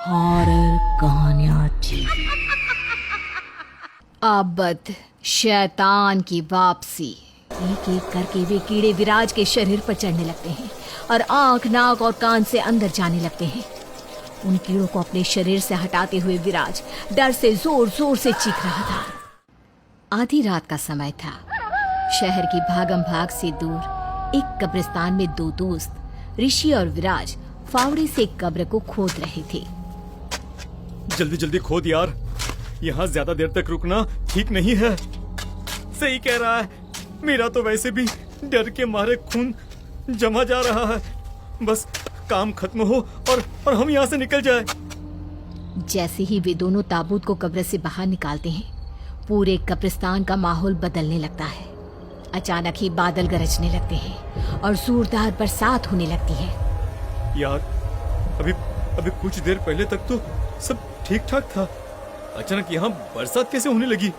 Horror कहानियाँ थी। आबद शैतान की वापसी। एक एक करके वे कीड़े विराज के शरीर पर चढ़ने लगते हैं और आंख, नाक और कान से अंदर जाने लगते हैं। उन कीड़ों को अपने शरीर से हटाते हुए विराज डर से जोर जोर से चीख रहा था। आधी रात का समय था। शहर की भागम भाग से दूर एक कब्रिस्तान में दो दोस्त ऋषि और विराज फावड़े से एक कब्र को खोद रहे थे। जल्दी जल्दी खोद यार, यहाँ ज्यादा देर तक रुकना ठीक नहीं है। सही कह रहा है, मेरा तो वैसे भी डर के मारे खून जमा जा रहा है। बस काम खत्म हो और हम यहाँ से निकल जाए। जैसे ही वे दोनों ताबूत को कब्र से बाहर निकालते हैं, पूरे कब्रिस्तान का माहौल बदलने लगता है। अचानक ही बादल गरजने लगते हैं और जोरदार बरसात होने लगती है। यार अभी कुछ देर पहले तक तो सब ठीक ठाक था। अचानक यहाँ बरसात कैसे होने लगी?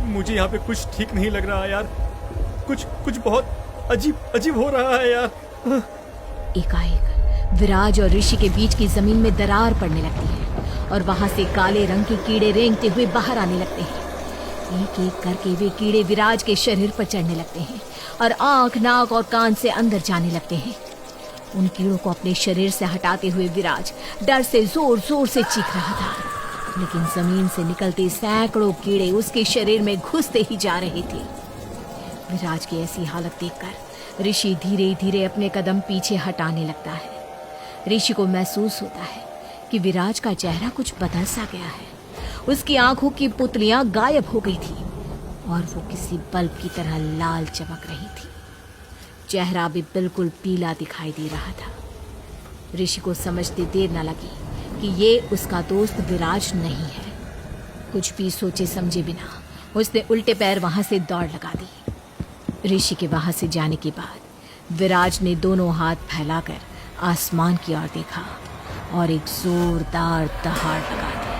मुझे यहाँ पे कुछ ठीक नहीं लग रहा है यार। कुछ बहुत अजीब हो रहा है यार। एकाएक विराज और ऋषि के बीच की जमीन में दरार पड़ने लगती है और वहां से काले रंग के कीड़े रेंगते हुए बाहर आने लगते हैं। एक एक करके वे कीड़े विराज के शरीर पर चढ़ने लगते हैं और आंख, नाक और कान से अंदर जाने लगते हैं। उन कीड़ों को अपने शरीर से हटाते हुए विराज डर से जोर जोर से चीख रहा था, लेकिन जमीन से निकलते सैकड़ों कीड़े उसके शरीर में घुसते ही जा रहे थे। विराज की ऐसी हालत देखकर ऋषि धीरे धीरे अपने कदम पीछे हटाने लगता है। ऋषि को महसूस होता है कि विराज का चेहरा कुछ बदल सा गया है। उसकी आंखों की पुतलियां गायब हो गई थी और वो किसी बल्ब की तरह लाल चमक रही थी। चेहरा भी बिल्कुल पीला दिखाई दे रहा था। ऋषि को समझते देर न लगी कि ये उसका दोस्त विराज नहीं है। कुछ भी सोचे समझे बिना उसने उल्टे पैर वहां से दौड़ लगा दी। ऋषि के वहां से जाने के बाद विराज ने दोनों हाथ फैलाकर आसमान की ओर देखा और एक जोरदार दहाड़ लगा दी।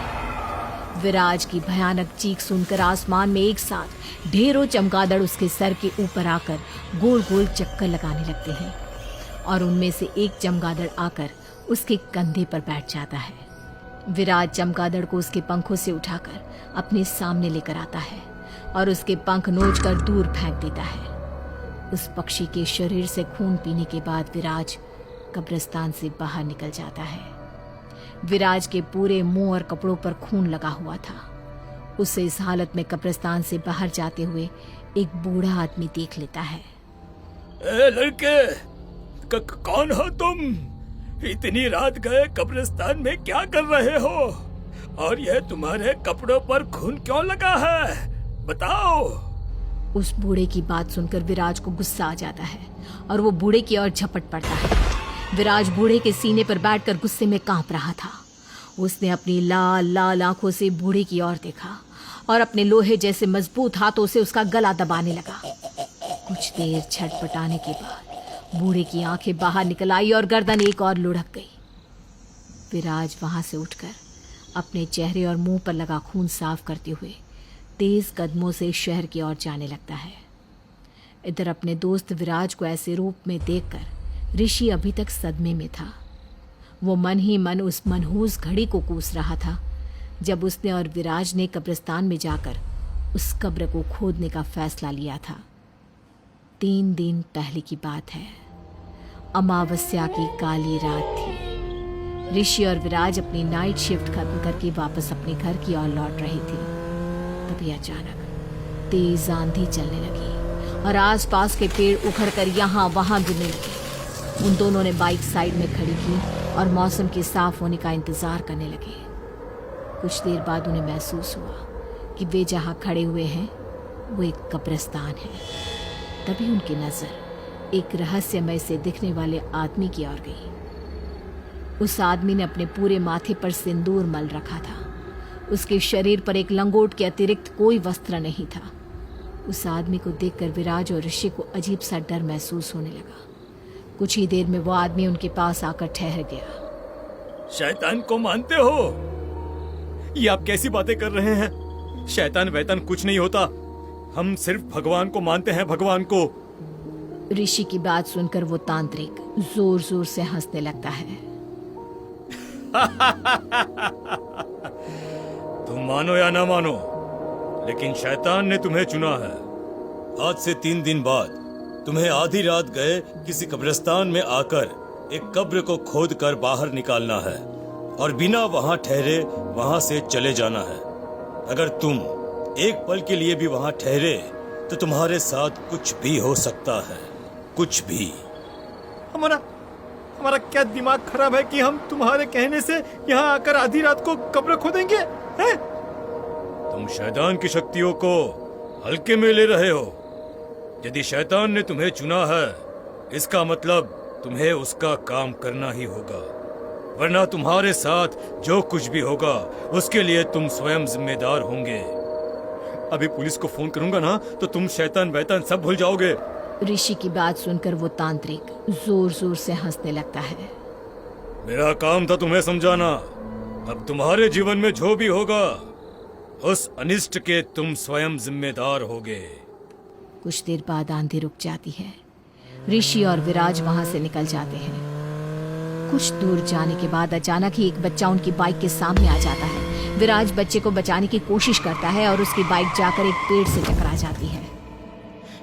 विराज की भयानक चीख सुनकर आसमान में एक साथ ढेरों चमगादड़ उसके सर के ऊपर आकर गोल गोल चक्कर लगाने लगते हैं और उनमें से एक चमगादड़ आकर उसके कंधे पर बैठ जाता है। विराज चमगादड़ को उसके पंखों से उठाकर अपने सामने लेकर आता है और उसके पंख नोचकर दूर फेंक देता है। उस पक्षी के शरीर से खून पीने के बाद विराज कब्रिस्तान से बाहर निकल जाता है। विराज के पूरे मुंह और कपड़ों पर खून लगा हुआ था। उसे इस हालत में कब्रिस्तान से बाहर जाते हुए एक बूढ़ा आदमी देख लेता है। ए लड़के, कौन हो तुम? इतनी रात गए कब्रिस्तान में क्या कर रहे हो? और यह तुम्हारे कपड़ों पर खून क्यों लगा है? बताओ। उस बूढ़े की बात सुनकर विराज को गुस्सा आ जाता है और वो बूढ़े की ओर झपट पड़ता है। विराज बूढ़े के सीने पर बैठकर गुस्से में कांप रहा था। उसने अपनी लाल लाल आंखों से बूढ़े की ओर देखा और अपने लोहे जैसे मजबूत हाथों से उसका गला दबाने लगा। कुछ देर छटपटाने के बाद बूढ़े की आंखें बाहर निकल आई और गर्दन एक और लुढ़क गई। विराज वहां से उठकर अपने चेहरे और मुंह पर लगा खून साफ करते हुए तेज कदमों से शहर की ओर जाने लगता है। इधर अपने दोस्त विराज को ऐसे रूप में देखकर ऋषि अभी तक सदमे में था। वो मन ही मन उस मनहूस घड़ी को कोस रहा था जब उसने और विराज ने कब्रिस्तान में जाकर उस कब्र को खोदने का फैसला लिया था। 3 दिन पहले की बात है। अमावस्या की काली रात थी। ऋषि और विराज अपनी नाइट शिफ्ट खत्म करके वापस अपने घर की ओर लौट रहे थे। तभी अचानक तेज आंधी चलने लगी और आसपास के पेड़ उखड़कर यहाँ वहां गिरने लगे। उन दोनों ने बाइक साइड में खड़ी की और मौसम के साफ होने का इंतजार करने लगे। कुछ देर बाद उन्हें महसूस हुआ कि वे जहां खड़े हुए हैं वो एक कब्रिस्तान है। तभी उनकी नजर एक रहस्यमय से दिखने वाले आदमी की ओर गई। उस आदमी ने अपने पूरे माथे पर सिंदूर मल रखा था। उसके शरीर पर एक लंगोट के अतिरिक्त कोई वस्त्र नहीं था। उस आदमी को देखकर विराज और ऋषि को अजीब सा डर महसूस होने लगा। कुछ ही देर में वो आदमी उनके पास आकर ठहर गया। शैतान को मानते हो? ये आप कैसी बातें कर रहे हैं? शैतान वैतान कुछ नहीं होता। हम सिर्फ भगवान को मानते हैं, भगवान को। ऋषि की बात सुनकर वो तांत्रिक जोर जोर से हंसने लगता है। तुम मानो या ना मानो, लेकिन शैतान ने तुम्हें चुना है। आज से 3 दिन बाद तुम्हें आधी रात गए किसी कब्रिस्तान में आकर एक कब्र को खोद कर बाहर निकालना है और बिना वहां ठहरे वहां से चले जाना है। अगर तुम एक पल के लिए भी वहां ठहरे तो तुम्हारे साथ कुछ भी हो सकता है, कुछ भी। हमारा क्या दिमाग खराब है कि हम तुम्हारे कहने से यहाँ आकर आधी रात को कब्र खोदेंगे, हैं? तुम शैतान की शक्तियों को हल्के में ले रहे हो। यदि शैतान ने तुम्हें चुना है, इसका मतलब तुम्हें उसका काम करना ही होगा, वरना तुम्हारे साथ जो कुछ भी होगा उसके लिए तुम स्वयं जिम्मेदार होंगे। अभी पुलिस को फोन करूंगा ना तो तुम शैतान वैतान सब भूल जाओगे। ऋषि की बात सुनकर वो तांत्रिक जोर जोर से हंसने लगता है। मेरा काम था तुम्हें समझाना। अब तुम्हारे जीवन में जो भी होगा उस अनिष्ट के तुम स्वयं जिम्मेदार होगे। कुछ देर बाद आंधी रुक जाती है। ऋषि और विराज वहां से निकल जाते हैं। कुछ दूर जाने के बाद अचानक ही एक बच्चा उनकी बाइक के सामने आ जाता है। विराज बच्चे को बचाने की कोशिश करता है और उसकी बाइक जाकर एक पेड़ से टकरा जाती है।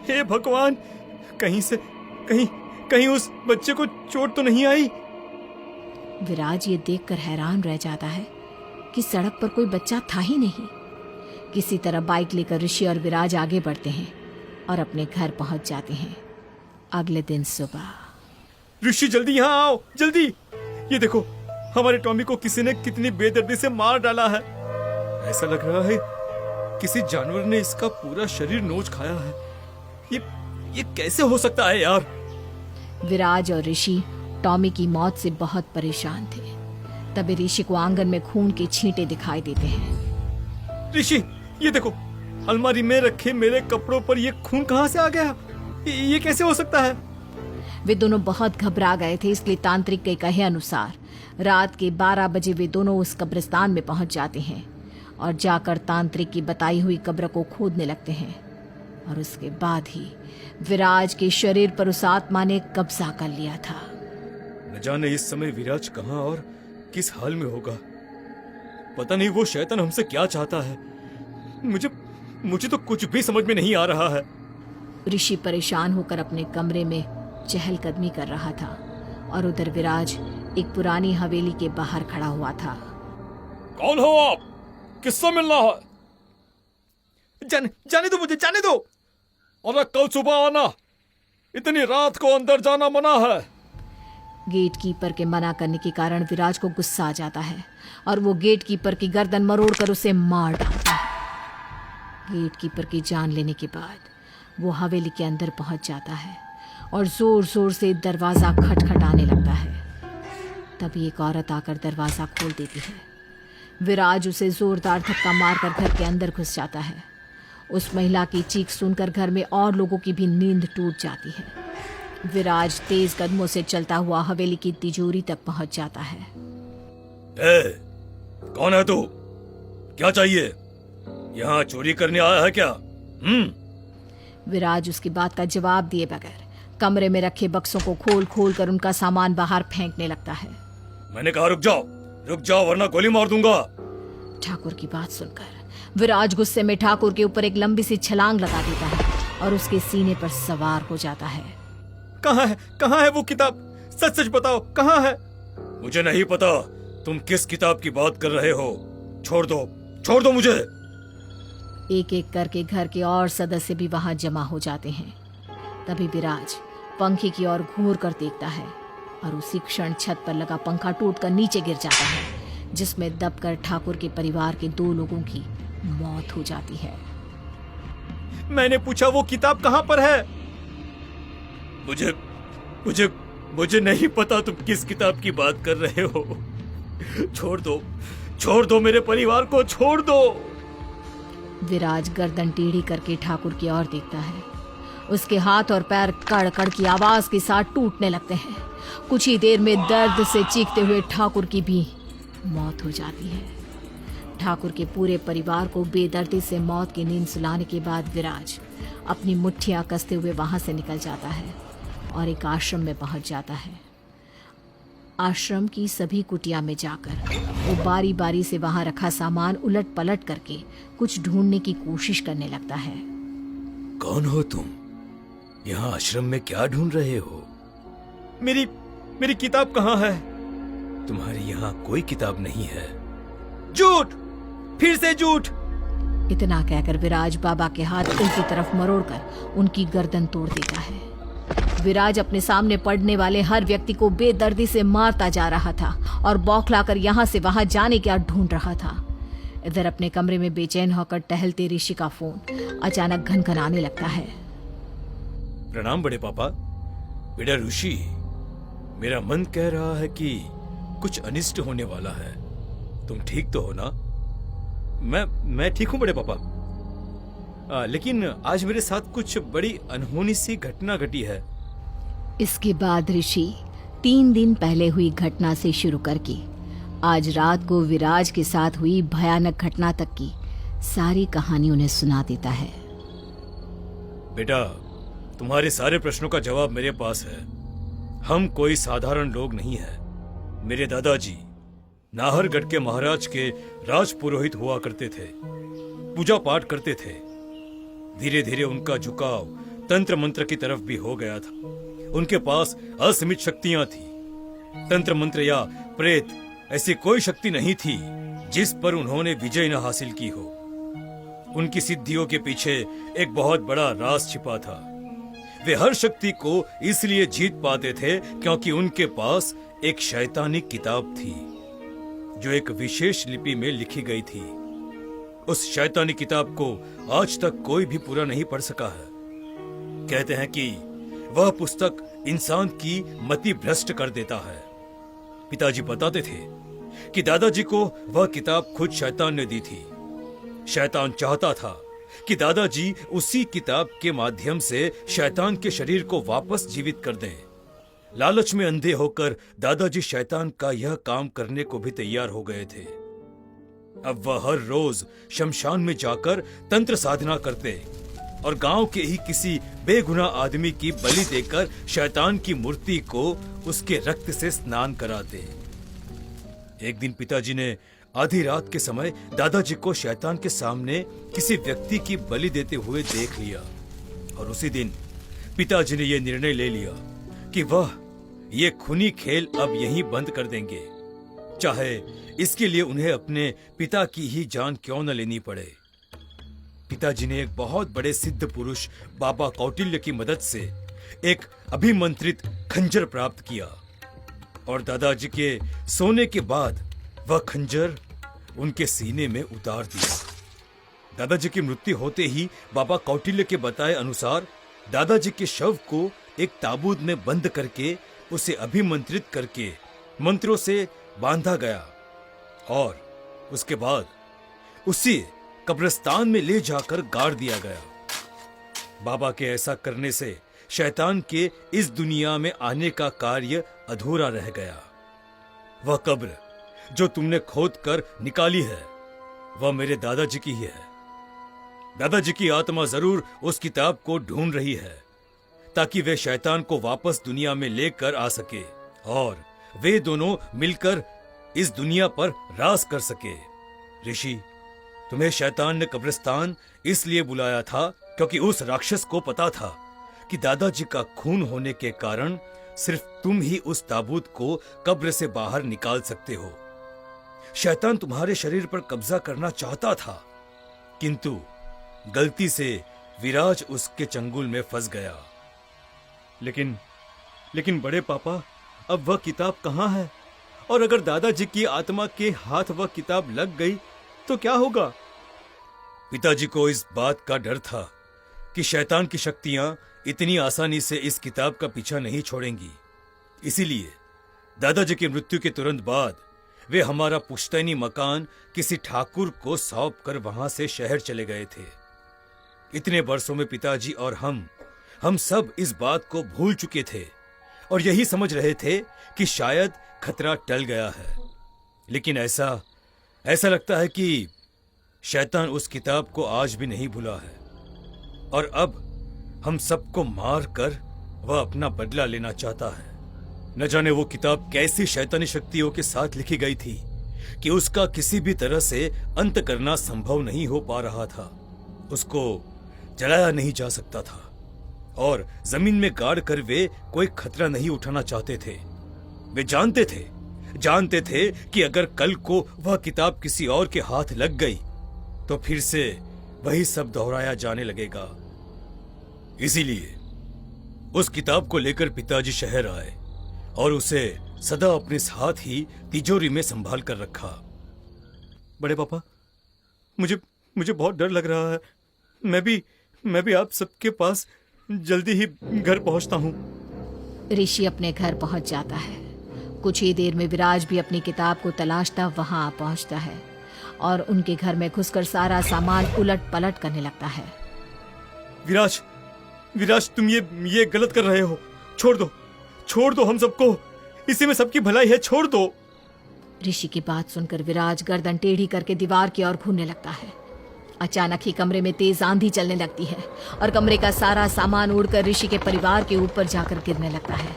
हे भगवान, कहीं उस बच्चे को चोट तो नहीं आई? विराज ये देखकर हैरान रह जाता है कि सड़क पर कोई बच्चा था ही नहीं। किसी तरह बाइक लेकर ऋषि और विराज आगे बढ़ते हैं और अपने घर पहुंच जाते हैं। अगले दिन सुबह। ऋषि जल्दी यहाँ आओ, जल्दी। ये देखो, हमारे टॉमी को किसी ने कितनी बेदर्दी से मार डाला है। ऐसा लग रहा है किसी जानवर ने इसका पूरा शरीर नोच खाया है। ये कैसे हो सकता है यार? विराज और ऋषि टॉमी की मौत से बहुत परेशान थे। तभी ऋषि को आंगन में खून के छींटे दिखाई देते हैं। ऋषि, ये देखो, अलमारी में रखे मेरे कपड़ों पर ये खून कहाँ से आ गया? ये कैसे हो सकता है? वे दोनों बहुत घबरा गए थे, इसलिए तांत्रिक के कहे अनुसार रात के 12 बजे वे दोनों उस कब्रिस्तान में पहुंच जाते हैं और जाकर तांत्रिक की बताई हुई कब्र को खोदने लगते हैं। और उसके बाद ही विराज के शरीर पर उस आत्मा ने कब्जा कर लिया था। न जाने इस समय विराज कहाँ और किस हाल में होगा। पता नहीं वो शैतान हमसे क्या चाहता है। मुझे तो कुछ भी समझ में नहीं आ रहा है। ऋषि परेशान होकर अपने कमरे में चहलकदमी कर रहा था और उधर विराज एक पुरानी हवेली के बाहर खड़ा हुआ था। कौन हो आप? किससे मिलना है? जाने दो मुझे, जाने दो। और कल सुबह आना, इतनी रात को अंदर जाना मना है। गेट कीपर के मना करने के कारण विराज को गुस्सा आ जाता है और वो गेट कीपर की गर्दन मरोड़कर उसे मार डालता है। गेट कीपर की जान लेने के बाद वो हवेली के अंदर पहुंच जाता है और जोर जोर से दरवाजा खटखटाने लगता है। तभी एक औरत आकर दरवाजा खोल देती है। विराज उसे जोरदार धक्का मारकर घर के अंदर घुस जाता है। उस महिला की चीख सुनकर घर में और लोगों की भी नींद टूट जाती है। विराज तेज कदमों से चलता हुआ हवेली की तिजोरी तक पहुंच जाता है। कौन है तू? क्या चाहिए? यहाँ चोरी करने आया है क्या? विराज उसकी बात का जवाब दिए बगैर कमरे में रखे बक्सों को खोल खोल कर उनका सामान बाहर फेंकने लगता है। मैंने कहा रुक जाओ वरना गोली मार दूंगा। ठाकुर की बात सुनकर विराज गुस्से में ठाकुर के ऊपर एक लंबी सी छलांग लगा देता है और उसके सीने पर सवार हो जाता है। कहाँ है वो किताब? सच बताओ, कहाँ है? मुझे नहीं पता तुम किस किताब की बात कर रहे हो। छोड़ दो मुझे। एक एक करके घर के और सदस्य भी वहां जमा हो जाते हैं। तभी विराज पंखे की ओर घूर कर देखता है और उसी क्षण छत पर लगा पंखा टूटकर नीचे गिर जाता है, जिसमें दबकर ठाकुर के परिवार के 2 लोगों की मौत हो जाती है। मैंने पूछा वो किताब कहाँ पर है? मुझे नहीं पता तुम किस किताब की बात कर रहे हो। छोड़ दो मेरे परिवार को, छोड़ दो। विराज गर्दन टेढ़ी करके ठाकुर की ओर देखता है। उसके हाथ और पैर कड़ कड़ की आवाज के साथ टूटने लगते हैं। कुछ ही देर में दर्द से चीखते हुए ठाकुर की भी मौत हो जाती है। ठाकुर के पूरे परिवार को बेदर्दी से मौत की नींद सुलाने के बाद विराज अपनी मुट्ठियां कसते हुए वहां से निकल जाता है और एक आश्रम में पहुंच जाता है। आश्रम की सभी कुटिया में जाकर वो बारी बारी से वहां रखा सामान उलट पलट करके कुछ ढूंढने की कोशिश करने लगता है। कौन हो तुम? यहाँ आश्रम में क्या ढूंढ रहे हो? मेरी किताब कहाँ है? तुम्हारी यहाँ कोई किताब नहीं है। झूठ, फिर से झूठ। इतना कहकर विराज बाबा के हाथ उनकी तरफ मरोड़कर उनकी गर्दन तोड़ देता है। विराज अपने सामने पड़ने वाले हर व्यक्ति को बेदर्दी से मारता जा रहा था और बौखलाकर यहाँ से वहां जाने का ढूंढ रहा था। इधर अपने कमरे में बेचैन होकर टहलते ऋषि का फोन अचानक घनघनाने लगता है। प्रणाम बड़े पापा। बेटा ऋषि, मेरा मन कह रहा है कि कुछ अनिष्ट होने वाला है। तुम ठीक तो हो ना? मैं ठीक हूँ बड़े पापा, लेकिन आज मेरे साथ कुछ बड़ी अनहोनी सी घटना घटी है। इसके बाद ऋषि 3 दिन पहले हुई घटना से शुरू करके आज रात को विराज के साथ हुई भयानक घटना तक की सारी कहानी उन्हें सुना देता है। बेटा, तुम्हारे सारे प्रश्नों का जवाब मेरे पास है। हम कोई साधारण लोग नहीं हैं। मेरे दादाजी नाहरगढ़ के महाराज के राज पुरोहित हुआ करते थे, पूजा पाठ करते थे। धीरे धीरे उनका झुकाव तंत्र मंत्र की तरफ भी हो गया था। उनके पास असीमित शक्तियां थी। तंत्र मंत्र या प्रेत ऐसी कोई शक्ति नहीं थी जिस पर उन्होंने विजय न हासिल की हो। उनकी सिद्धियों के पीछे एक बहुत बड़ा राज छिपा था। वे हर शक्ति को इसलिए जीत पाते थे क्योंकि उनके पास एक शैतानी किताब थी जो एक विशेष लिपि में लिखी गई थी। उस शैतानी किताब को आज तक कोई भी पूरा नहीं पढ़ सका है। कहते हैं कि वह पुस्तक इंसान की मति भ्रष्ट कर देता है। पिताजी बताते थे कि दादाजी को वह किताब खुद शैतान ने दी थी। शैतान चाहता था कि दादाजी उसी किताब के माध्यम से शैतान के शरीर को वापस जीवित कर दें। लालच में अंधे होकर दादाजी शैतान का यह काम करने को भी तैयार हो गए थे। अब वह हर रोज शमशान में जाकर तंत्र साधना करते और गांव के ही किसी बेगुनाह आदमी की बलि देकर शैतान की मूर्ति को उसके रक्त से स्नान कराते। एक दिन पिताजी ने आधी रात के समय दादाजी को शैतान के सामने किसी व्यक्ति की बलि देते हुए देख लिया और उसी दिन पिताजी ने यह निर्णय ले लिया कि वह ये खूनी खेल अब यहीं बंद कर देंगे, चाहे इसके लिए उन्हें अपने पिता की ही जान क्यों न लेनी पड़े। पिताजी ने एक बहुत बड़े सिद्ध पुरुष बाबा कौटिल्य की मदद से एक अभिमंत्रित खंजर प्राप्त किया और दादाजी के सोने के बाद वह खंजर उनके सीने में उतार दिया। दादाजी की मृत्यु होते ही बाबा कौटिल्य के बताए अनुसार दादाजी के शव को एक ताबूत में बंद करके उसे अभिमंत्रित करके मंत्रों से बांधा गया और उसके बाद उसे कब्रिस्तान में ले जाकर गाड़ दिया गया। बाबा के ऐसा करने से शैतान के इस दुनिया में आने का कार्य अधूरा रह गया। वह कब्र जो तुमने खोद कर निकाली है वह मेरे दादाजी की ही है। दादाजी की आत्मा जरूर उस किताब को ढूंढ रही है ताकि वे शैतान को वापस दुनिया में लेकर आ सके और वे दोनों मिलकर इस दुनिया पर राज कर सके। ऋषि, तुम्हें शैतान ने कब्रिस्तान इसलिए बुलाया था क्योंकि उस राक्षस को पता था कि दादाजी का खून होने के कारण सिर्फ तुम ही उस ताबूत को कब्र से बाहर निकाल सकते हो। शैतान तुम्हारे शरीर पर कब्जा करना चाहता था किंतु गलती से विराज उसके चंगुल में फंस गया। लेकिन बड़े पापा, अब वह किताब कहाँ है? और अगर दादाजी की आत्मा के हाथ वह किताब लग गई तो क्या होगा? पिताजी को इस बात का डर था कि शैतान की शक्तियां इतनी आसानी से इस किताब का पीछा नहीं छोड़ेंगी। इसीलिए दादाजी की मृत्यु के तुरंत बाद वे हमारा पुश्तैनी मकान किसी ठाकुर को सौंप कर वहां से शहर चले गए थे। इतने वर्षों में पिताजी और हम सब इस बात को भूल चुके थे और यही समझ रहे थे कि शायद खतरा टल गया है। लेकिन ऐसा लगता है कि शैतान उस किताब को आज भी नहीं भूला है और अब हम सबको मार कर वह अपना बदला लेना चाहता है। न जाने वो किताब कैसी शैतानी शक्तियों के साथ लिखी गई थी कि उसका किसी भी तरह से अंत करना संभव नहीं हो पा रहा था। उसको जलाया नहीं जा सकता था और जमीन में गाड़ कर वे कोई खतरा नहीं उठाना चाहते थे। वे जानते थे कि अगर कल को वह किताब किसी और के हाथ लग गई तो फिर से वही सब दोहराया जाने लगेगा। इसीलिए उस किताब को लेकर पिताजी शहर आए और उसे सदा अपने साथ ही तिजोरी में संभाल कर रखा। बड़े पापा, मुझे बहुत डर लग रहा है। मैं भी आप सबके पास जल्दी ही घर पहुंचता हूँ। ऋषि अपने घर पहुंच जाता है। कुछ ही देर में विराज भी अपनी किताब को तलाशता वहां पहुंचता है और उनके घर में घुसकर सारा सामान उलट पलट करने लगता है। विराज, तुम ये गलत कर रहे हो। छोड़ दो हम सबको। इसी में सबकी भलाई है, छोड़ दो। ऋषि की बात सुनकर विराज गर्दन टेढ़ी करके दीवार की ओर घूमने लगता है। अचानक ही कमरे में तेज आंधी चलने लगती है और कमरे का सारा सामान उड़कर ऋषि के परिवार के ऊपर जाकर गिरने लगता है।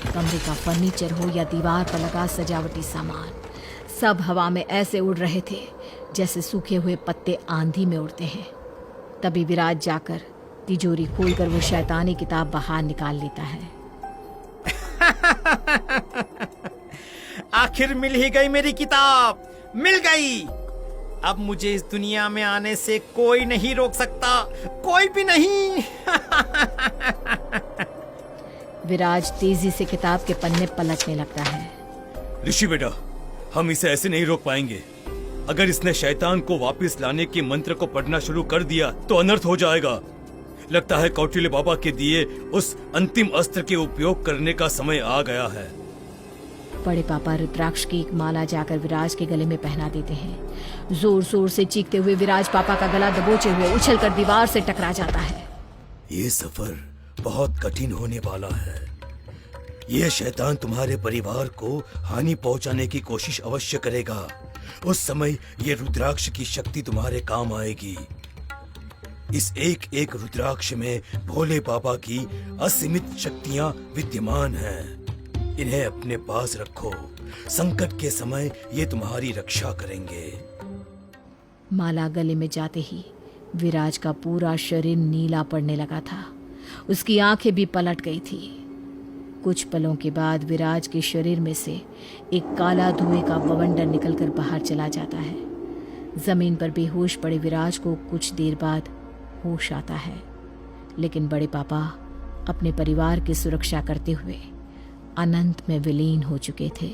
कमरे का फर्नीचर हो या दीवार पर लगा सजावटी सामान, सब हवा में ऐसे उड़ रहे थे जैसे सूखे हुए पत्ते आंधी में उड़ते हैं। तभी विराज जाकर तिजोरी खोलकर वो शैतानी किताब बाहर निकाल लेता है। आखिर मिल ही गई मेरी किताब, मिल गई। अब मुझे इस दुनिया में आने से कोई नहीं रोक सकता, कोई भी नहीं। विराज तेजी से किताब के पन्ने पलटने लगता है। ऋषि बेटा, हम इसे ऐसे नहीं रोक पाएंगे। अगर इसने शैतान को वापस लाने के मंत्र को पढ़ना शुरू कर दिया तो अनर्थ हो जाएगा। लगता है कौटिल्य बाबा के दिए उस अंतिम अस्त्र के उपयोग करने का समय आ गया है। बड़े पापा रुद्राक्ष की एक माला जाकर विराज के गले में पहना देते हैं। जोर जोर से चीखते हुए विराज पापा का गला दबोचे हुए उछलकर दीवार से टकरा जाता है। ये सफर बहुत कठिन होने वाला है। यह शैतान तुम्हारे परिवार को हानि पहुंचाने की कोशिश अवश्य करेगा। उस समय ये रुद्राक्ष की शक्ति तुम्हारे काम आएगी। इस एक एक रुद्राक्ष में भोले बाबा की असीमित शक्तियां विद्यमान हैं। इन्हें अपने पास रखो। संकट के समय ये तुम्हारी रक्षा करेंगे। माला गले में जाते ही विराज का पूरा शरीर नीला पड़ने लगा था। उसकी आंखें भी पलट गई थी। कुछ पलों के बाद विराज के शरीर में से एक काला धुएं का बवंडर निकलकर बाहर चला जाता है। जमीन पर बेहोश पड़े विराज को कुछ देर बाद होश आता है, लेकिन बड़े पापा अपने परिवार की सुरक्षा करते हुए अनंत में विलीन हो चुके थे।